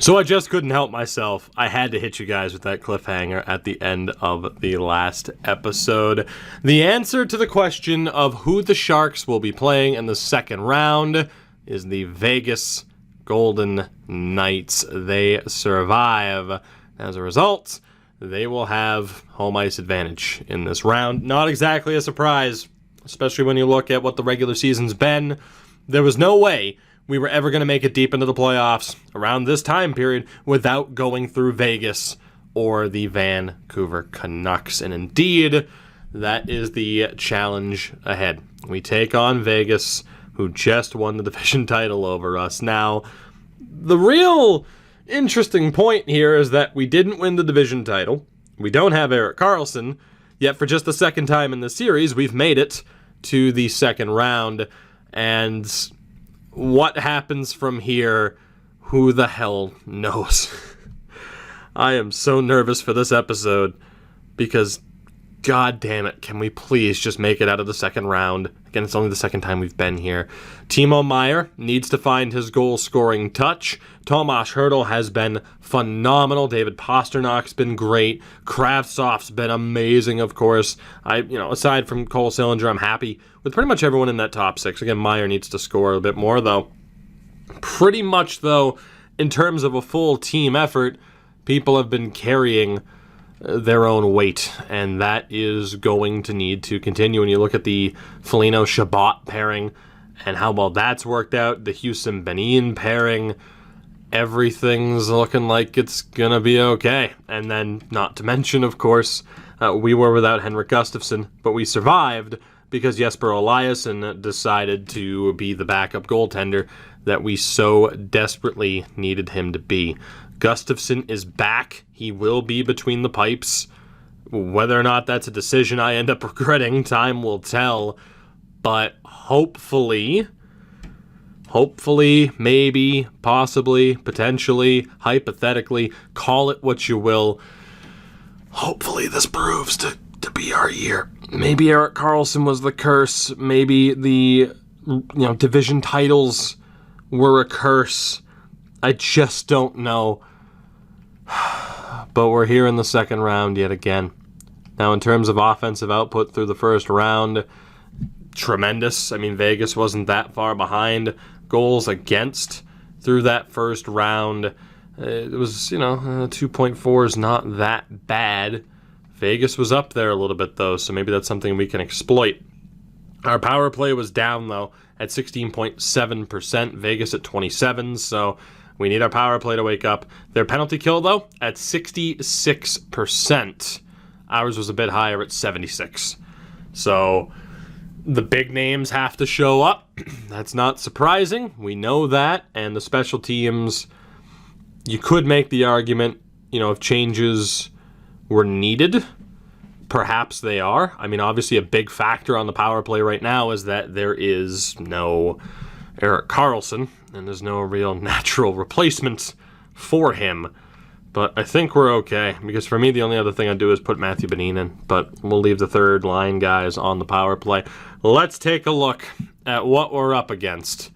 So I just couldn't help myself. I had to hit you guys with that cliffhanger at the end of the last episode. The answer to the question of who the Sharks will be playing in the second round is the Vegas Golden Knights. They survive. As a result, they will have home ice advantage in this round. Not exactly a surprise, especially when you look at what the regular season's been. There was no way we were ever going to make it deep into the playoffs around this time period without going through Vegas or the Vancouver Canucks. And indeed, that is the challenge ahead. We take on Vegas, who just won the division title over us. Now, the real interesting point here is that we didn't win the division title. We don't have Erik Karlsson, yet for just the second time in the series, we've made it to the second round. And what happens from here, who the hell knows? I am so nervous for this episode because, god damn it, can we please just make it out of the second round? Again, it's only the second time we've been here. Timo Meier needs to find his goal-scoring touch. Tomas Hertl has been phenomenal. David Pasternak's been great. Kravtsov's been amazing, of course. Aside from Cole Sillinger, I'm happy with pretty much everyone in that top six. Again, Meier needs to score a bit more, though. Pretty much, though, in terms of a full team effort, people have been carrying their own weight, and that is going to need to continue. When you look at the Foligno-Chabot pairing and how well that's worked out, the Houston-Benin pairing, everything's looking like it's gonna be okay. And then, not to mention, of course, we were without Henrik Gustafsson, but we survived because Jesper Eliasson decided to be the backup goaltender that we so desperately needed him to be. Gustafsson is back. He will be between the pipes. Whether or not that's a decision I end up regretting, time will tell. But hopefully, maybe, possibly, potentially, hypothetically, call it what you will. Hopefully this proves to be our year. Maybe Erik Karlsson was the curse. Maybe the division titles were a curse. I just don't know. But we're here in the second round yet again. Now, in terms of offensive output through the first round, tremendous. I mean, Vegas wasn't that far behind. Goals against through that first round, it was, 2.4 is not that bad. Vegas was up there a little bit, though, so maybe that's something we can exploit. Our power play was down, though, at 16.7%. Vegas at 27%, so we need our power play to wake up. Their penalty kill, though, at 66%. Ours was a bit higher at 76%. So the big names have to show up. That's not surprising. We know that. And the special teams, you could make the argument, if changes were needed, perhaps they are. I mean, obviously a big factor on the power play right now is that there is no Erik Karlsson, and there's no real natural replacement for him. But I think we're okay, because for me, the only other thing I'd do is put Matthew Benin in, but we'll leave the third line guys on the power play. Let's take a look at what we're up against.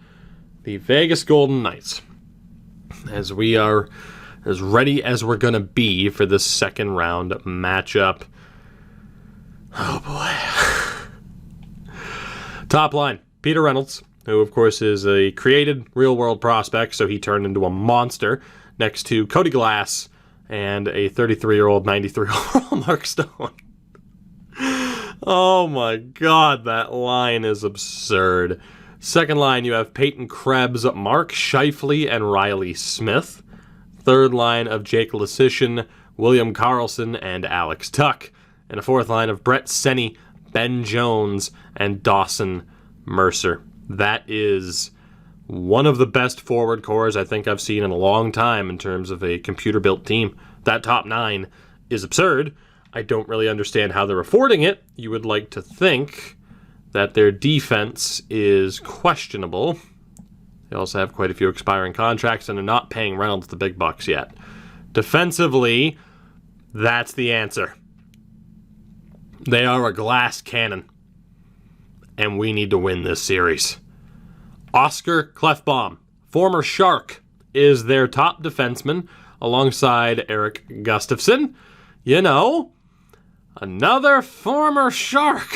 The Vegas Golden Knights, as we are as ready as we're going to be for this second round matchup. Oh, boy. Top line, Peter Reynolds, who, of course, is a created real-world prospect, so he turned into a monster, next to Cody Glass and a 33-year-old, 93 overall Mark Stone. Oh, my God, that line is absurd. Second line, you have Peyton Krebs, Mark Scheifele, and Riley Smith. Third line of Jake Leschyshyn, William Karlsson, and Alex Tuck. And a fourth line of Brett Seney, Ben Jones, and Dawson Mercer. That is one of the best forward cores I think I've seen in a long time in terms of a computer-built team. That top nine is absurd. I don't really understand how they're affording it. You would like to think that their defense is questionable. They also have quite a few expiring contracts and are not paying Reynolds the big bucks yet. Defensively, that's the answer. They are a glass cannon, and we need to win this series. Oscar Klefbom, former Shark, is their top defenseman alongside Eric Gustafsson. You know, another former Shark.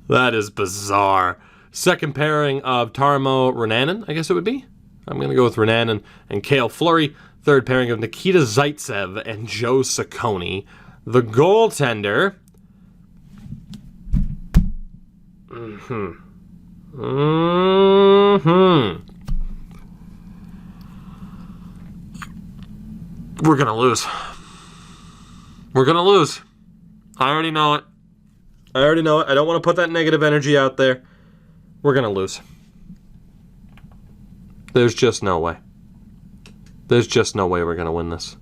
That is bizarre. Second pairing of Tarmo Reunanen, I guess it would be. I'm going to go with Reunanen and Cale Fleury. Third pairing of Nikita Zaitsev and Joe Saccone. The goaltender. We're going to lose. We're going to lose. I already know it. I don't want to put that negative energy out there. We're going to lose. There's just no way. There's just no way we're going to win this.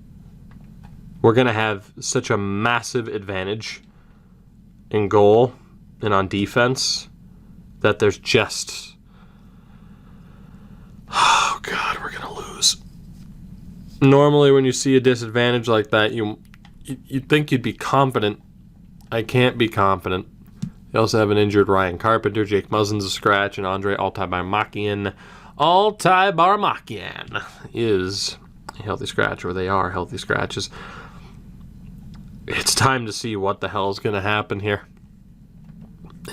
We're going to have such a massive advantage in goal and on defense that there's just... Oh, God, we're going to lose. Normally, when you see a disadvantage like that, you'd think you'd be confident. I can't be confident. They also have an injured Ryan Carpenter, Jake Muzzin's a scratch, and Andre Altai-Barmakian. Altai-Barmakian is a healthy scratch, or they are healthy scratches. It's time to see what the hell is going to happen here.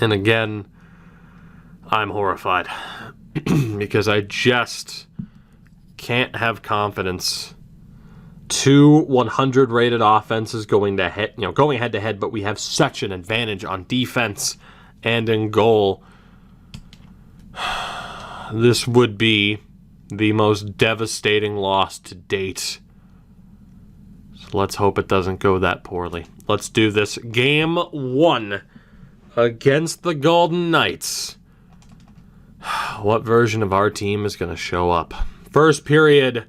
And again, I'm horrified because I just can't have confidence. 2 100 rated offenses going head to head, but we have such an advantage on defense and in goal. This would be the most devastating loss to date. So let's hope it doesn't go that poorly. Let's do this. Game 1 against the Golden Knights. What version of our team is going to show up? First period.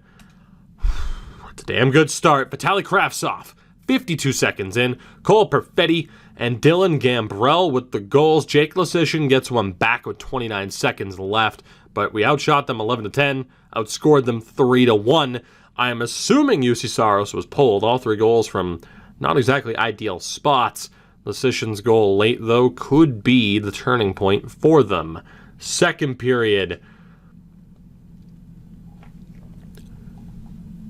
It's a damn good start. Vitaly Kravtsov, 52 seconds in. Cole Perfetti and Dylan Gambrell with the goals. Jake Leschyshyn gets one back with 29 seconds left, but we outshot them 11-10, outscored them 3-1. I am assuming UC Saros was pulled. All 3 goals from not exactly ideal spots. Leschyshyn's goal late, though, could be the turning point for them. Second period.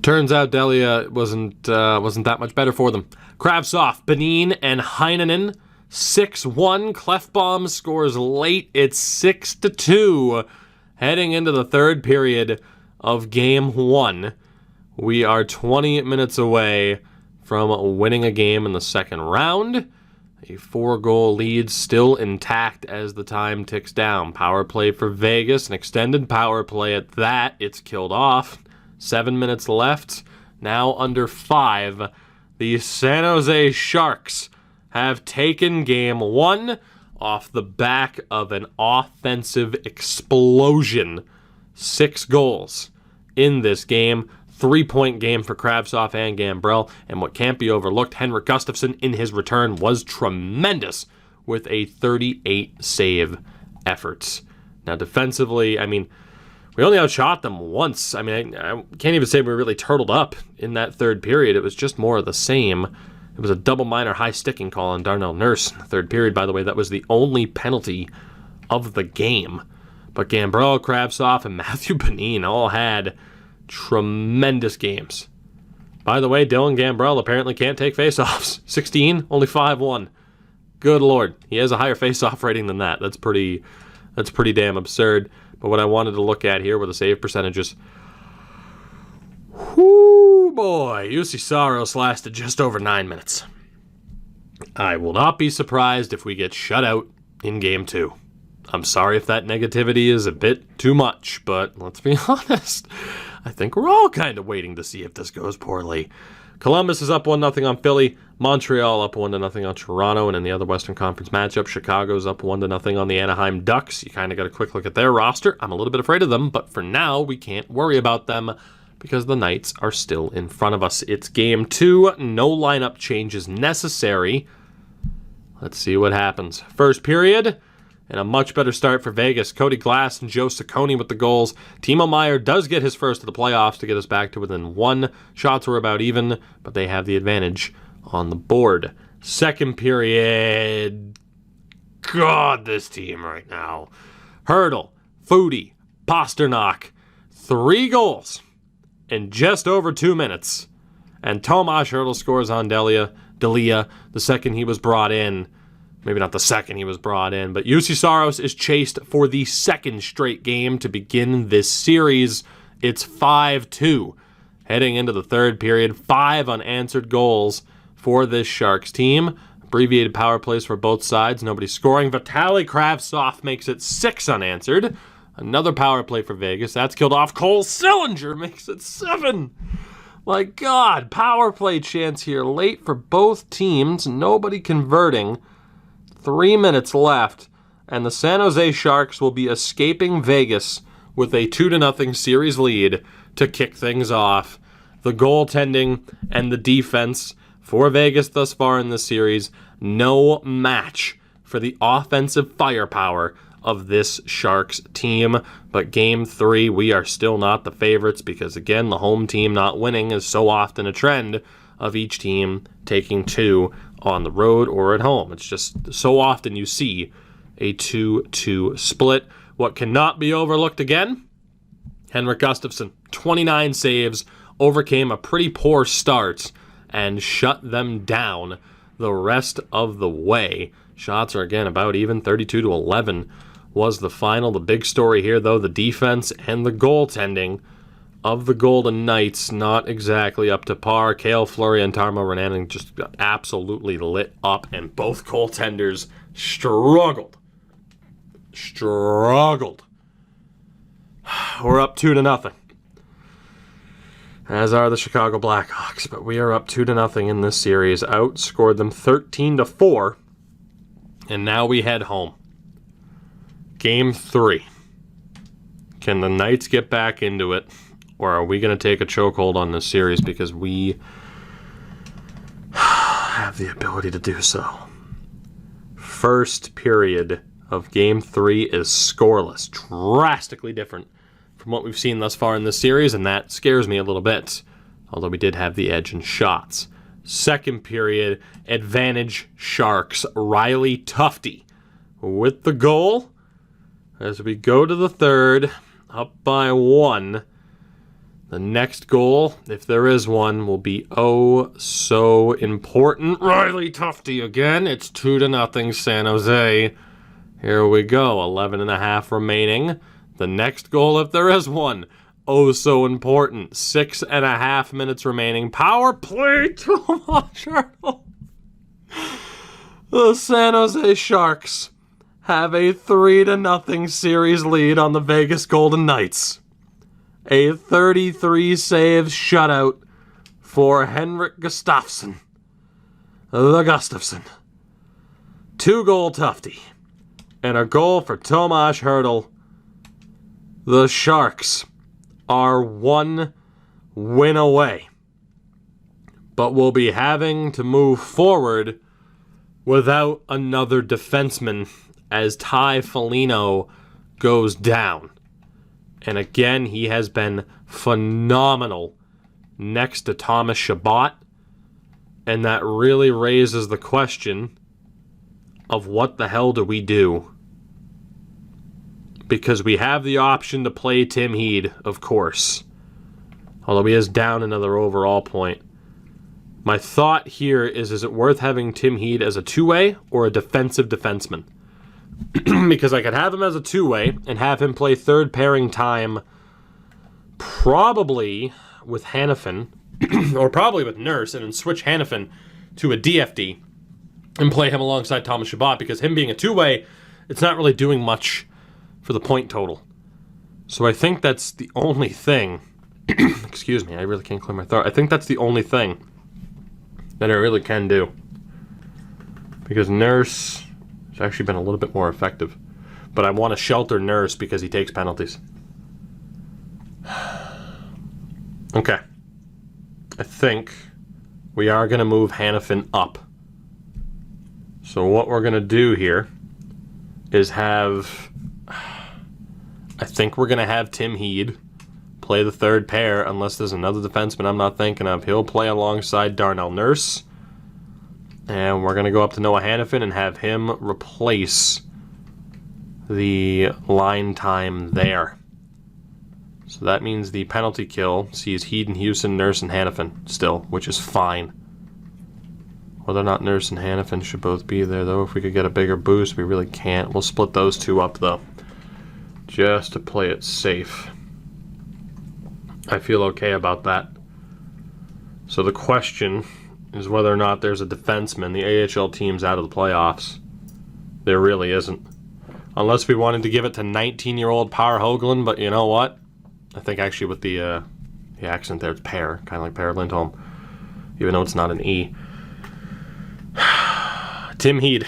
Turns out Delia wasn't that much better for them. Kravtsov, Benin, and Heinonen, 6-1. Klefbom scores late. It's 6-2. Heading into the third period of Game 1. We are 20 minutes away from winning a game in the second round. A 4-goal lead still intact as the time ticks down. Power play for Vegas, an extended power play at that. It's killed off. 7 minutes left. Now under 5. The San Jose Sharks have taken Game 1 off the back of an offensive explosion. 6 goals in this game. 3-point game for Kravtsov and Gambrell. And what can't be overlooked, Henrik Gustafsson in his return was tremendous with a 38-save effort. Now defensively, we only outshot them once. I can't even say we really turtled up in that third period. It was just more of the same. It was a double minor high sticking call on Darnell Nurse in the third period, by the way. That was the only penalty of the game. But Gambrell, Kravtsov, and Matthew Benin all had tremendous games. By the way, Dylan Gambrell apparently can't take faceoffs. 16, only 5-1. Good Lord. He has a higher faceoff rating than that. That's pretty damn absurd. But what I wanted to look at here were the save percentages. Whoo, boy. UC Saros lasted just over 9 minutes. I will not be surprised if we get shut out in Game 2. I'm sorry if that negativity is a bit too much, but let's be honest. I think we're all kind of waiting to see if this goes poorly. Columbus is up 1-0 on Philly. Montreal up 1-0 on Toronto. And in the other Western Conference matchup, Chicago's up 1-0 on the Anaheim Ducks. You kind of got a quick look at their roster. I'm a little bit afraid of them, but for now, we can't worry about them because the Knights are still in front of us. It's Game 2. No lineup changes necessary. Let's see what happens. First period. And a much better start for Vegas. Cody Glass and Joe Saccone with the goals. Timo Meier does get his first of the playoffs to get us back to within 1. Shots were about even, but they have the advantage on the board. Second period. God, this team right now. Hurdle, Foudy, Pasternak. 3 goals in just over 2 minutes. And Tomas Hertl scores on Delia, the second he was brought in. Maybe not the second he was brought in, but UC Saros is chased for the second straight game to begin this series. It's 5-2. Heading into the third period, 5 unanswered goals for this Sharks team. Abbreviated power plays for both sides, nobody scoring. Vitaly Kravtsov makes it 6 unanswered. Another power play for Vegas. That's killed off. Cole Sillinger makes it 7. My God, power play chance here late for both teams. Nobody converting. 3 minutes left, and the San Jose Sharks will be escaping Vegas with a 2-0 series lead to kick things off. The goaltending and the defense for Vegas thus far in this series, no match for the offensive firepower of this Sharks team. But Game 3, we are still not the favorites because, again, the home team not winning is so often a trend of each team taking 2 on the road or at home. It's just so often you see a 2-2 split. What cannot be overlooked again, Henrik Gustafsson, 29 saves, overcame a pretty poor start and shut them down the rest of the way. Shots are again about even, 32-11 was the final. The big story here, though, the defense and the goaltending of the Golden Knights, not exactly up to par. Cale Fleury and Tarmo Rananen just got absolutely lit up, and both goaltenders struggled. We're up 2-0. As are the Chicago Blackhawks, but we are up 2-0 in this series. Outscored them 13-4, and now we head home. Game 3. Can the Knights get back into it? Or are we going to take a chokehold on this series because we have the ability to do so? First period of Game 3 is scoreless. Drastically different from what we've seen thus far in this series, and that scares me a little bit. Although we did have the edge in shots. Second period, advantage Sharks. Riley Tufte with the goal. As we go to the third, up by 1. The next goal, if there is one, will be oh so important. Riley Tufte again. It's 2-0 San Jose. Here we go. 11.5 remaining. The next goal, if there is one, oh so important. 6.5 minutes remaining. Power play. Tomas Hertl. The San Jose Sharks have a 3-0 series lead on the Vegas Golden Knights. A 33 saves shutout for Henrik Gustafsson. The Gustafsson. 2-goal Tufte. And a goal for Tomas Hertl. The Sharks are 1 win away. But will be having to move forward without another defenseman as Ty Foligno goes down. And again, he has been phenomenal next to Thomas Chabot. And that really raises the question of what the hell do we do? Because we have the option to play Tim Heed, of course. Although he is down another overall point. My thought here is it worth having Tim Heed as a two-way or a defensive defenseman? Because I could have him as a two-way and have him play third pairing time probably with Hanifin or probably with Nurse, and then switch Hanifin to a DFD and play him alongside Thomas Chabot, because him being a two-way, it's not really doing much for the point total. So I think that's the only thing. Excuse me, I really can't clear my throat. I think that's the only thing that I really can do. Because Nurse has actually been a little bit more effective. But I want to shelter Nurse because he takes penalties. Okay. I think we are going to move Hanifin up. So what we're going to do here is have... I think we're going to have Tim Heed play the third pair, unless there's another defenseman I'm not thinking of. He'll play alongside Darnell Nurse. And we're going to go up to Noah Hanifin and have him replace the line time there. So that means the penalty kill sees Heed and Houston, Nurse and Hannafin still, which is fine. Whether or not Nurse and Hannafin should both be there, though, if we could get a bigger boost, we really can't. We'll split those two up, though, just to play it safe. I feel okay about that. So the question is whether or not there's a defenseman. The AHL team's out of the playoffs. There really isn't. Unless we wanted to give it to 19-year-old Power Hoagland, but you know what? I think actually with the accent there, it's Per, kind of like Per Lindholm, even though it's not an E. Tim Heed.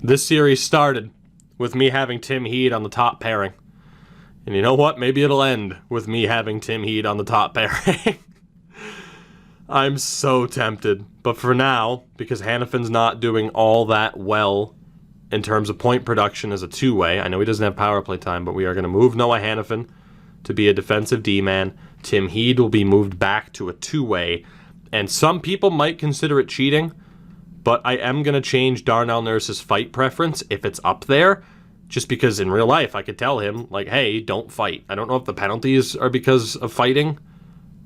This series started with me having Tim Heed on the top pairing. And you know what? Maybe it'll end with me having Tim Heed on the top pairing. I'm so tempted. But for now, because Hannafin's not doing all that well in terms of point production as a two-way, I know he doesn't have power play time, but we are going to move Noah Hannafin to be a defensive D-man. Tim Heed will be moved back to a two-way. And some people might consider it cheating, but I am going to change Darnell Nurse's fight preference if it's up there, just because in real life I could tell him, like, hey, don't fight. I don't know if the penalties are because of fighting,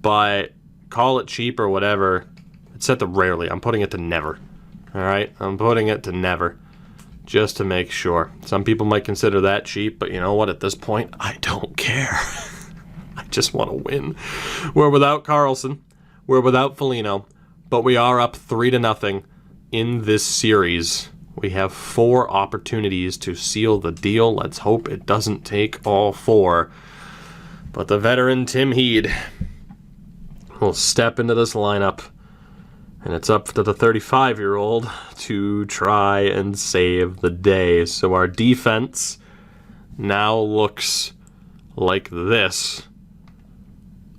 but call it cheap or whatever. It's set to rarely. I'm putting it to never. All right? I'm putting it to never, just to make sure. Some people might consider that cheap, but you know what? At this point, I don't care. I just want to win. We're without Carlson. We're without Foligno, but we are up 3-0 in this series. We have 4 opportunities to seal the deal. Let's hope it doesn't take all 4. But the veteran Tim Heed will step into this lineup, and it's up to the 35-year-old to try and save the day. So our defense now looks like this,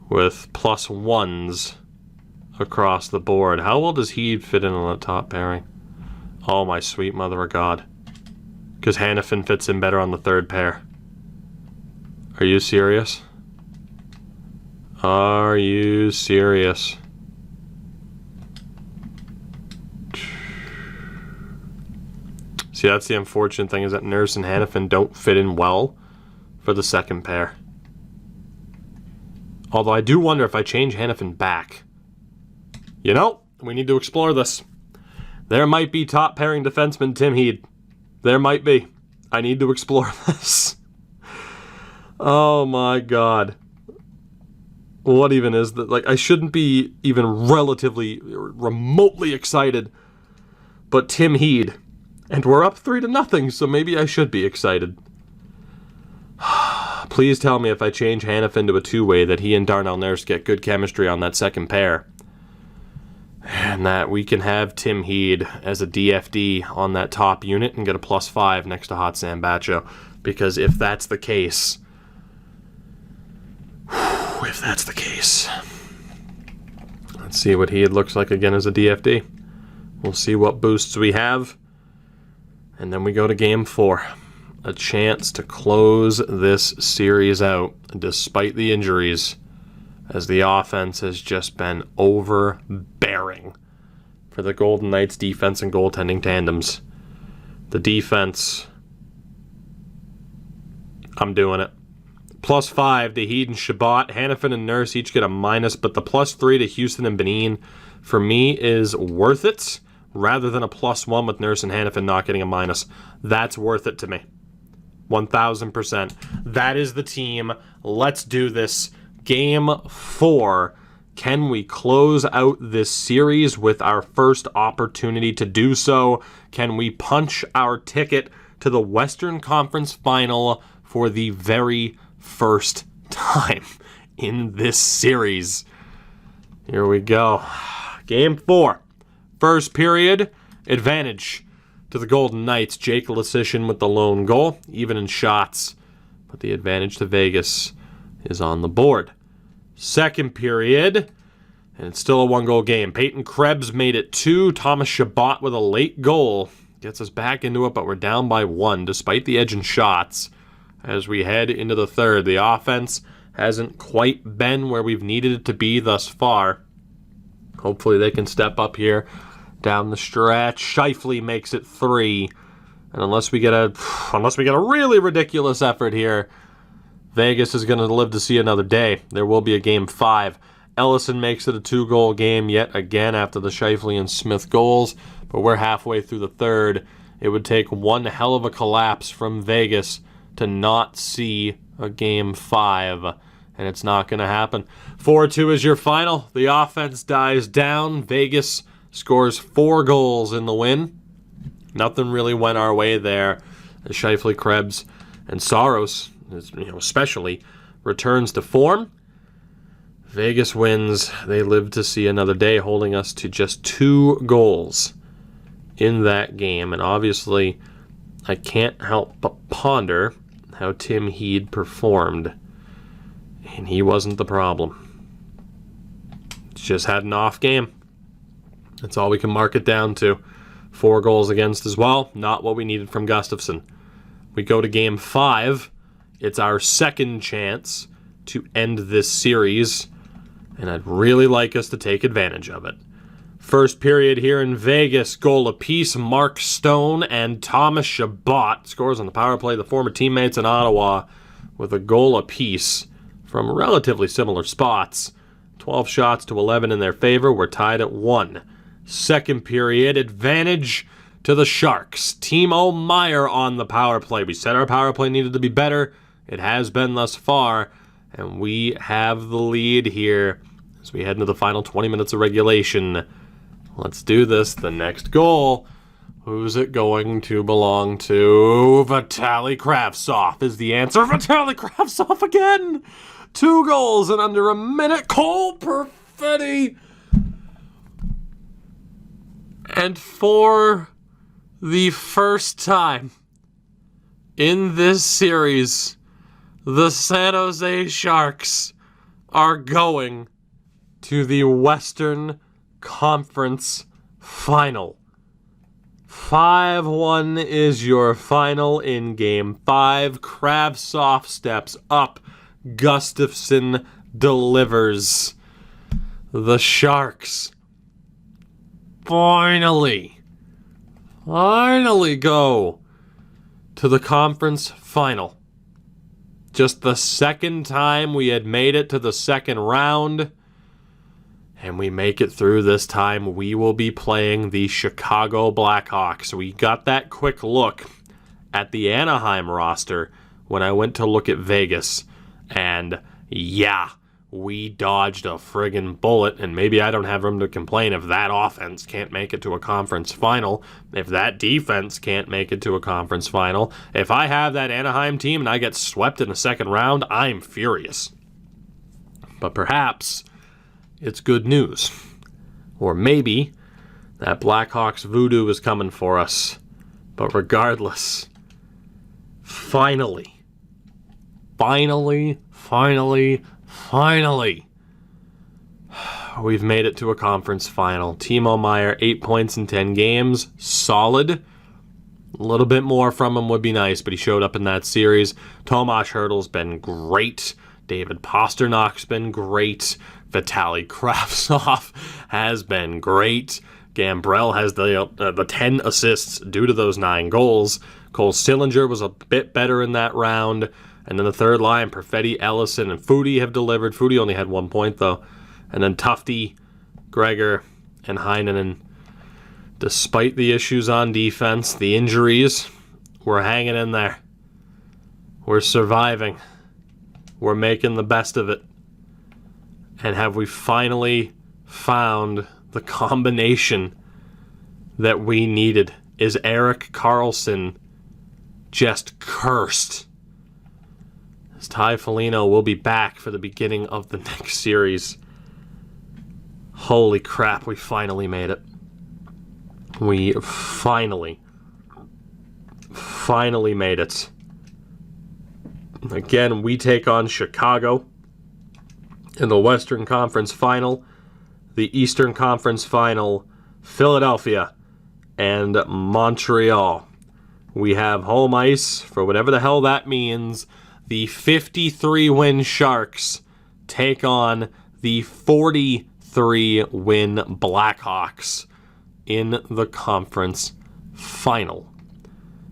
with +1s across the board. How well does Heed fit in on the top pairing? Oh, my sweet mother of God. Because Hannafin fits in better on the third pair. Are you serious? Are you serious? See, that's the unfortunate thing, is that Nurse and Hannafin don't fit in well for the second pair. Although I do wonder if I change Hannafin back. You know, we need to explore this. There might be top pairing defenseman Tim Heed. There might be. I need to explore this. Oh my God. What even is that? Like, I shouldn't be even relatively, remotely excited. But Tim Heed. And we're up 3-0, so maybe I should be excited. Please tell me if I change Hannafin to a two-way that he and Darnell Nurse get good chemistry on that second pair. And that we can have Tim Heed as a DFD on that top unit and get a +5 next to Hot Sam Bacho. Because if that's the case... If that's the case... Let's see what Heed looks like again as a DFD. We'll see what boosts we have. And then we go to Game 4. A chance to close this series out despite the injuries, as the offense has just been overbearing for the Golden Knights' defense and goaltending tandems. The defense, I'm doing it. +5 to Heed and Shabbat. Hannafin and Nurse each get a minus, but the +3 to Houston and Benin, for me, is worth it, rather than a +1 with Nurse and Hannafin not getting a minus. That's worth it to me. 1,000%. That is the team. Let's do this. Game 4. Can we close out this series with our first opportunity to do so? Can we punch our ticket to the Western Conference Final for the very first time in this series? Here we go. Game 4. First period. Advantage to the Golden Knights. Jake Lasician with the lone goal, even in shots, but the advantage to Vegas is on the board. Second period, and it's still a 1-goal game. Peyton Krebs made it 2. Thomas Chabot with a late goal gets us back into it, but we're down by 1 despite the edge in shots as we head into the third. The offense hasn't quite been where we've needed it to be thus far. Hopefully they can step up here down the stretch. Scheifele makes it 3. And unless we get a really ridiculous effort here, Vegas is going to live to see another day. There will be a Game 5. Ellison makes it a 2-goal game yet again after the Scheifele and Smith goals, but we're halfway through the third. It would take one hell of a collapse from Vegas to not see a Game 5, and it's not going to happen. 4-2 is your final. The offense dies down. Vegas scores 4 goals in the win. Nothing really went our way there. Scheifele, Krebs, and Saros, especially, returns to form. Vegas wins. They live to see another day, holding us to just 2 goals in that game. And obviously, I can't help but ponder how Tim Heed performed. And he wasn't the problem. Just had an off game. That's all we can mark it down to. 4 goals against as well. Not what we needed from Gustafsson. We go to Game 5. It's our second chance to end this series, and I'd really like us to take advantage of it. First period here in Vegas, goal apiece. Mark Stone and Thomas Chabot scores on the power play. The former teammates in Ottawa with a goal apiece from relatively similar spots. 12 shots to 11 in their favor. We're tied at 1. Second period, advantage to the Sharks. Timo Meier on the power play. We said our power play needed to be better. It has been thus far, and we have the lead here as we head into the final 20 minutes of regulation. Let's do this. The next goal. Who's it going to belong to? Vitaly Kravtsov is the answer. Vitaly Kravtsov again! 2 goals in under a minute. Cole Perfetti. And for the first time in this series, the San Jose Sharks are going to the Western Conference Final. 5-1 is your final in Game 5. Kravtsov steps up. Gustafsson delivers. The Sharks finally go to the conference final. Just the second time we had made it to the second round, and we make it through this time. We will be playing the Chicago Blackhawks. We got that quick look at the Anaheim roster when I went to look at Vegas, and yeah, we dodged a friggin' bullet, and maybe I don't have room to complain if that offense can't make it to a conference final, if that defense can't make it to a conference final. If I have that Anaheim team and I get swept in the second round, I'm furious. But perhaps it's good news. Or maybe that Blackhawks voodoo is coming for us. But regardless, finally, we've made it to a conference final. Timo Meier, 8 points in 10 games. Solid. A little bit more from him would be nice, but he showed up in that series. Tomas Hertl's been great. David Pasternak's been great. Vitaly Kravtsov has been great. Gambrell has the 10 assists due to those 9 goals. Cole Sillinger was a bit better in that round. And then the third line, Perfetti, Ellison, and Foudy have delivered. Foudy only had 1 point, though. And then Tufte, Gregor, and Heinonen. Despite the issues on defense, the injuries, we're hanging in there. We're surviving. We're making the best of it. And have we finally found the combination that we needed? Is Erik Karlsson just cursed? As Ty Foligno will be back for the beginning of the next series. Holy crap, we finally made it. We finally made it. Again, we take on Chicago in the Western Conference Final, the Eastern Conference Final, Philadelphia, and Montreal. We have home ice for whatever the hell that means. The 53-win Sharks take on the 43-win Blackhawks in the conference final.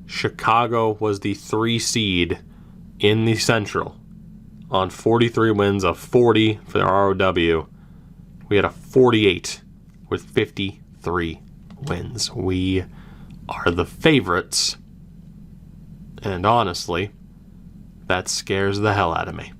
Chicago was the 3 seed in the Central. on 43 wins of 40 for the ROW. We had a 48 with 53 wins. We are the favorites. And honestly, that scares the hell out of me.